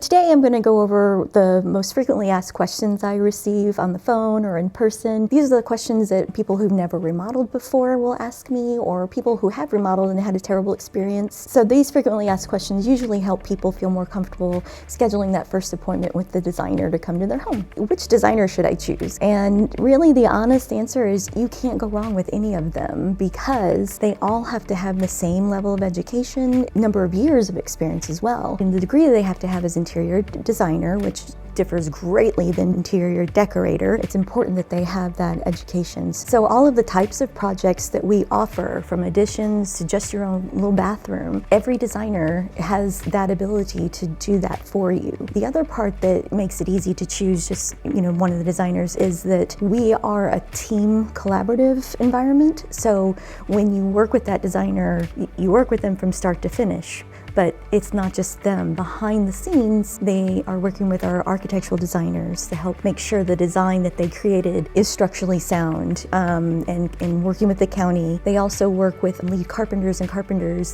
Today I'm going to go over the most frequently asked questions I receive on the phone or in person. These are the questions that people who've never remodeled before will ask me, or people who have remodeled and had a terrible experience. So these frequently asked questions usually help people feel more comfortable scheduling that first appointment with the designer to come to their home. Which designer should I choose? And really the honest answer is you can't go wrong with any of them, because they all have to have the same level of education, number of years of experience as well. And the degree they have to have is interior designer, which differs greatly than interior decorator. It's important that they have that education. So all of the types of projects that we offer, from additions to just your own little bathroom, every designer has that ability to do that for you. The other part that makes it easy to choose just, one of the designers is that we are a team collaborative environment. So when you work with that designer, you work with them from start to finish. But it's not just them. Behind the scenes, they are working with our architectural designers to help make sure the design that they created is structurally sound, and working with the county. They also work with lead carpenters,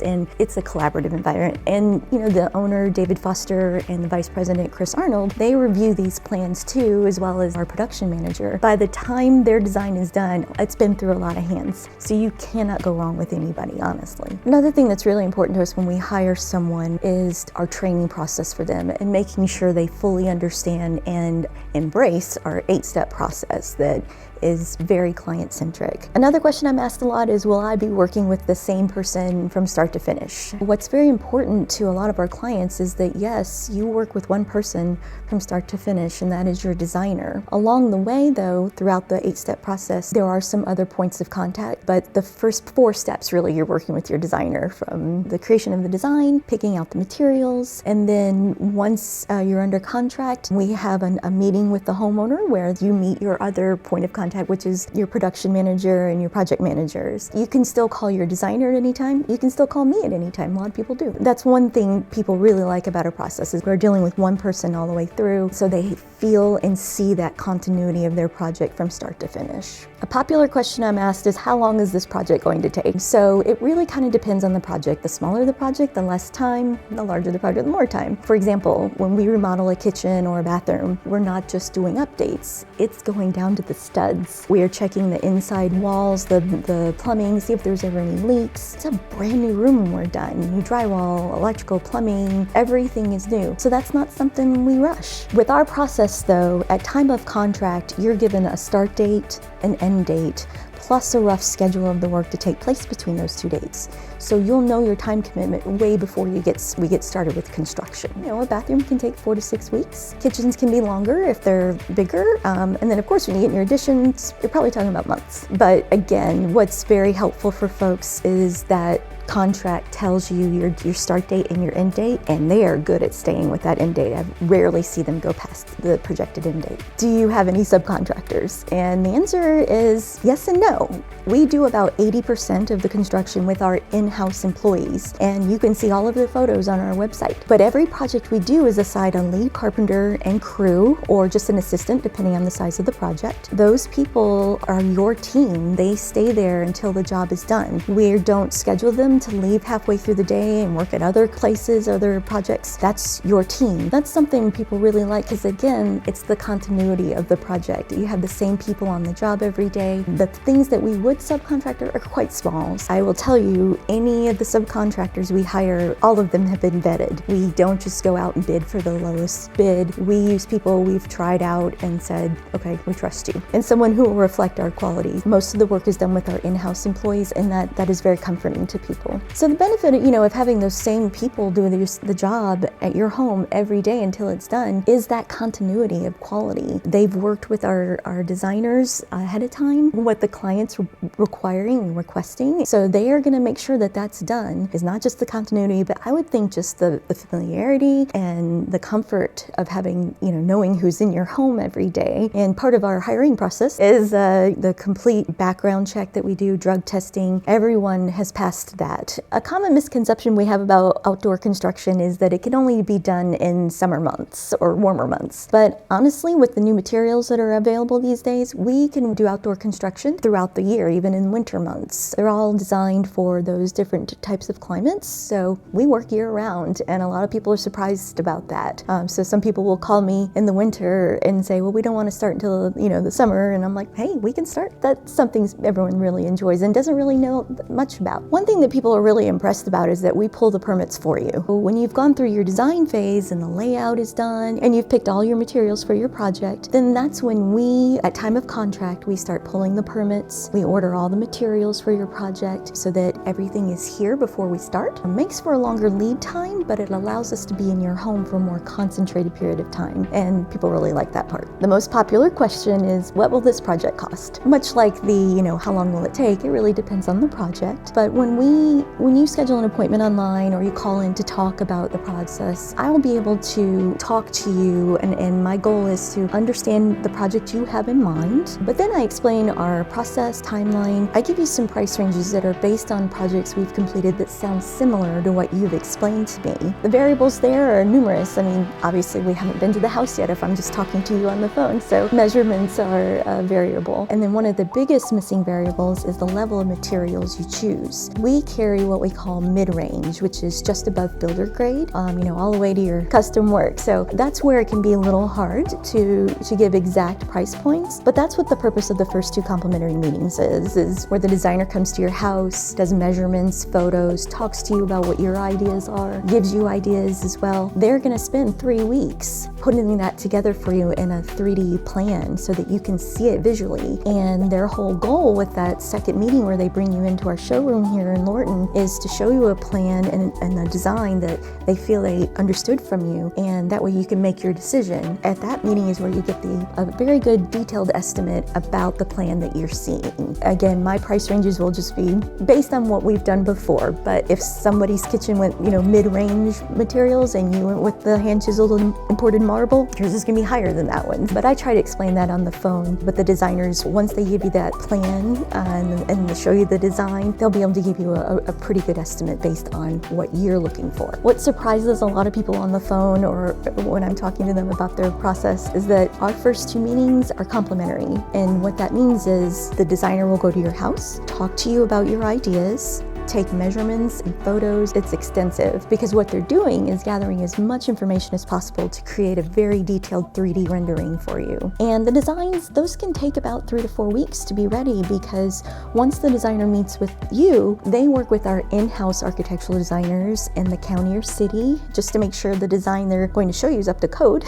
and it's a collaborative environment. And the owner, David Foster, and the vice president, Chris Arnold, they review these plans too, as well as our production manager. By the time their design is done, it's been through a lot of hands. So you cannot go wrong with anybody, honestly. Another thing that's really important to us when we hire someone is our training process for them, and making sure they fully understand and embrace our 8-step process that is very client-centric. Another question I'm asked a lot is, will I be working with the same person from start to finish? What's very important to a lot of our clients is that yes, you work with one person from start to finish, and that is your designer. Along the way though, throughout the 8-step process, there are some other points of contact, but the first 4 steps really you're working with your designer, from the creation of the design, picking out the materials, and then once you're under contract, we have a meeting with the homeowner where you meet your other point of contact, which is your production manager and your project managers. You can still call your designer at any time. You can still call me at any time. A lot of people do. That's one thing people really like about our process, is we're dealing with one person all the way through, so they feel and see that continuity of their project from start to finish. A popular question I'm asked is, how long is this project going to take? So it really kind of depends on the project. The smaller the project, the less time. The larger the project, the more time. For example, when we remodel a kitchen or a bathroom, we're not just doing updates. It's going down to the studs. We are checking the inside walls, the plumbing, see if there's ever any leaks. It's a brand new room when we're done. New drywall, electrical, plumbing, everything is new. So that's not something we rush. With our process though, at time of contract, you're given a start date, an end date, plus a rough schedule of the work to take place between those 2 dates. So you'll know your time commitment way before we get started with construction. A bathroom can take 4 to 6 weeks. Kitchens can be longer if they're bigger. And then of course, when you get in your additions, you're probably talking about months. But again, what's very helpful for folks is that contract tells you your start date and your end date, and they are good at staying with that end date. I rarely see them go past the projected end date. Do you have any subcontractors? And the answer is yes and no. We do about 80% of the construction with our in-house employees, and you can see all of the photos on our website. But every project we do is assigned a lead carpenter and crew, or just an assistant depending on the size of the project. Those people are your team. They stay there until the job is done. We don't schedule them to leave halfway through the day and work at other places, other projects. That's your team. That's something people really like, because again, it's the continuity of the project. You have the same people on the job every day. The things that we would subcontractor are quite small. I will tell you, any of the subcontractors we hire, all of them have been vetted. We don't just go out and bid for the lowest bid. We use people we've tried out and said, okay, we trust you, and someone who will reflect our quality. Most of the work is done with our in-house employees, and that is very comforting to people. So the benefit, of having those same people do the job at your home every day until it's done is that continuity of quality. They've worked with our designers ahead of time, what the client's requiring and requesting. So they are going to make sure that that's done. Is not just the continuity, but I would think just the familiarity and the comfort of having, knowing who's in your home every day. And part of our hiring process is the complete background check that we do, drug testing. Everyone has passed that. that. A common misconception we have about outdoor construction is that it can only be done in summer months or warmer months. But honestly, with the new materials that are available these days, we can do outdoor construction throughout the year, even in winter months. They're all designed for those different types of climates, so we work year round, and a lot of people are surprised about that. So some people will call me in the winter and say, well, we don't want to start until the summer, and I'm like, hey, we can start. That's something everyone really enjoys and doesn't really know much about. One thing that people are really impressed about is that we pull the permits for you. When you've gone through your design phase and the layout is done and you've picked all your materials for your project, then that's when we, at time of contract, we start pulling the permits. We order all the materials for your project so that everything is here before we start. It makes for a longer lead time, but it allows us to be in your home for a more concentrated period of time, and people really like that part. The most popular question is, what will this project cost? Much like the, how long will it take? It really depends on the project. But when you schedule an appointment online or you call in to talk about the process, I will be able to talk to you, and my goal is to understand the project you have in mind. But then I explain our process, timeline. I give you some price ranges that are based on projects we've completed that sound similar to what you've explained to me. The variables there are numerous. I mean, obviously we haven't been to the house yet if I'm just talking to you on the phone, so measurements are a variable. And then one of the biggest missing variables is the level of materials you choose. We carry what we call mid-range, which is just above builder grade, all the way to your custom work. So that's where it can be a little hard to give exact price points, but that's what the purpose of the first two complimentary meetings is where the designer comes to your house, does measurements, photos, talks to you about what your ideas are, gives you ideas as well. They're gonna spend 3 weeks putting that together for you in a 3D plan so that you can see it visually. And their whole goal with that second meeting where they bring you into our showroom here in Lorton is to show you a plan and a design that they feel they understood from you, and that way you can make your decision. At that meeting is where you get a very good detailed estimate about the plan that you're seeing. Again, my price ranges will just be based on what we've done before, but if somebody's kitchen went mid-range materials and you went with the hand-chiseled and imported marble, yours is gonna be higher than that one. But I try to explain that on the phone. But the designers, once they give you that plan and they show you the design, they'll be able to give you a pretty good estimate based on what you're looking for. What surprises a lot of people on the phone or when I'm talking to them about their process is that our first two meetings are complimentary. And what that means is the designer will go to your house, talk to you about your ideas, take measurements and photos. It's extensive because what they're doing is gathering as much information as possible to create a very detailed 3D rendering for you. And the designs, those can take about 3 to 4 weeks to be ready because once the designer meets with you, they work with our in-house architectural designers in the county or city just to make sure the design they're going to show you is up to code,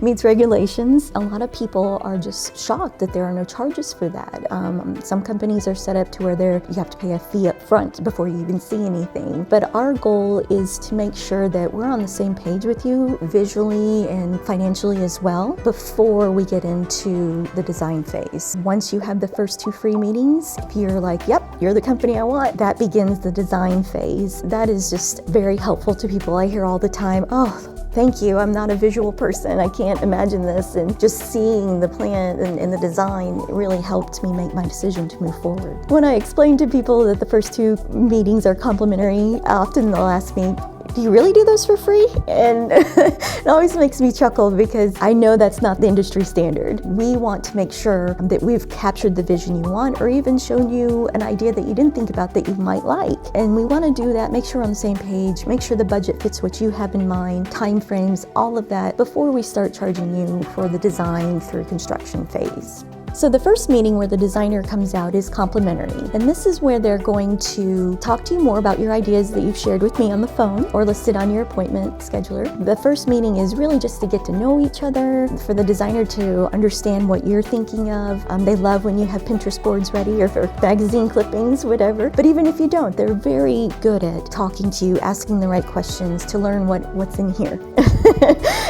meets regulations. A lot of people are just shocked that there are no charges for that. Some companies are set up to where you have to pay a fee up front before you even see anything. But our goal is to make sure that we're on the same page with you visually and financially as well before we get into the design phase. Once you have the first 2 free meetings, if you're like, yep, you're the company I want, that begins the design phase. That is just very helpful to people. I hear all the time, oh, thank you, I'm not a visual person, I can't imagine this, and just seeing the plan and the design really helped me make my decision to move forward. When I explain to people that the first 2 meetings are complimentary, often they'll ask me, do you really do those for free? And it always makes me chuckle because I know that's not the industry standard. We want to make sure that we've captured the vision you want or even shown you an idea that you didn't think about that you might like. And we want to do that, make sure we're on the same page, make sure the budget fits what you have in mind, time frames, all of that before we start charging you for the design through construction phase. So the first meeting where the designer comes out is complimentary, and this is where they're going to talk to you more about your ideas that you've shared with me on the phone or listed on your appointment scheduler. The first meeting is really just to get to know each other, for the designer to understand what you're thinking of. They love when you have Pinterest boards ready or for magazine clippings, whatever. But even if you don't, they're very good at talking to you, asking the right questions to learn what's in here.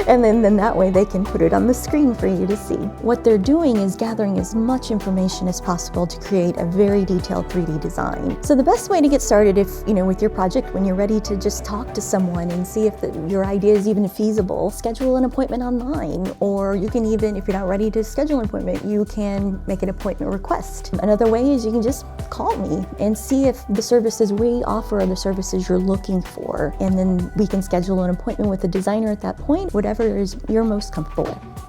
And then that way they can put it on the screen for you to see. What they're doing is gathering as much information as possible to create a very detailed 3D design. So the best way to get started with your project, when you're ready to just talk to someone and see if your idea is even feasible, schedule an appointment online. Or you can even, if you're not ready to schedule an appointment, you can make an appointment request. Another way is you can just call me and see if the services we offer are the services you're looking for. And then we can schedule an appointment with the designer at that point, whatever you're most comfortable with.